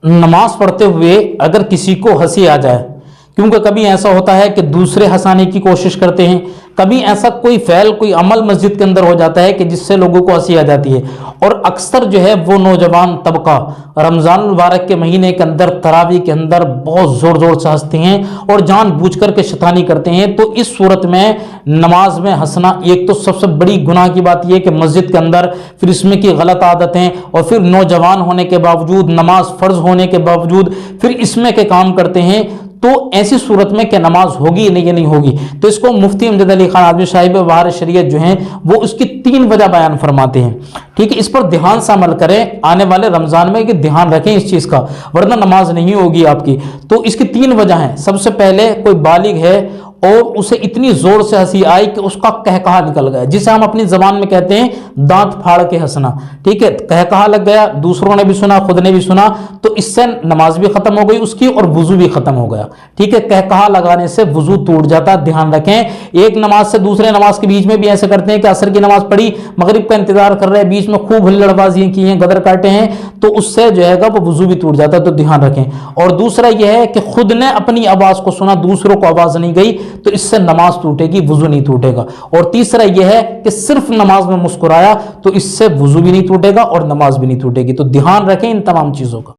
नमाज पढ़ते हुए अगर किसी को हंसी आ जाए, क्योंकि कभी ऐसा होता है कि दूसरे हंसाने की कोशिश करते हैं, कभी ऐसा कोई फ़ैल कोई अमल मस्जिद के अंदर हो जाता है कि जिससे लोगों को हंसी आ जाती है, और अक्सर जो है वो नौजवान तबका रमज़ान मुबारक के महीने के अंदर तरावी के अंदर बहुत ज़ोर ज़ोर से हंसते हैं और जानबूझ कर के शैतानी करते हैं। तो इस सूरत में नमाज में हंसना एक तो सबसे बड़ी गुनाह की बात यह है कि मस्जिद के अंदर फिर इसमें की गलत आदतें, और फिर नौजवान होने के बावजूद, नमाज फ़र्ज होने के बावजूद फिर इसमें के काम करते हैं। तो ऐसी सूरत में क्या नमाज होगी नहीं, ये नहीं होगी। तो इसको मुफ्ती अमजद अली खान आज़मी साहिब बहार शरीयत जो हैं वो उसकी 3 वजह बयान फरमाते हैं। ठीक है, इस पर ध्यान से अमल करें आने वाले रमज़ान में, कि ध्यान रखें इस चीज़ का, वरना नमाज नहीं होगी आपकी। तो इसकी 3 वजह हैं। सबसे पहले कोई बालिग है और उसे इतनी जोर से हंसी आई कि उसका कहकहा निकल गया, जिसे हम अपनी जबान में कहते हैं दांत फाड़ के हंसना। ठीक है, कहकहा लग गया, दूसरों ने भी सुना, खुद ने भी सुना, तो इससे नमाज भी खत्म हो गई उसकी और वुजू भी खत्म हो गया। ठीक है, कहकहा लगाने से वुजू टूट जाता है, ध्यान रखें। एक नमाज से दूसरे नमाज के बीच में भी ऐसे करते हैं कि असर की नमाज पढ़ी, मगरिब का इंतजार कर रहे हैं, बीच में खूब हुल्लड़बाजियां की हैं, गदर काटे हैं, तो उससे जो है वो वुजू भी टूट जाता है। तो ध्यान रखें। और दूसरा यह है कि खुद ने अपनी आवाज को सुना, दूसरों को आवाज नहीं गई, तो इससे नमाज टूटेगी, वुजू नहीं टूटेगा। और तीसरा यह है कि सिर्फ नमाज में मुस्कुराया, तो इससे वुजू भी नहीं टूटेगा और नमाज भी नहीं टूटेगी। तो ध्यान रखें इन तमाम चीजों का।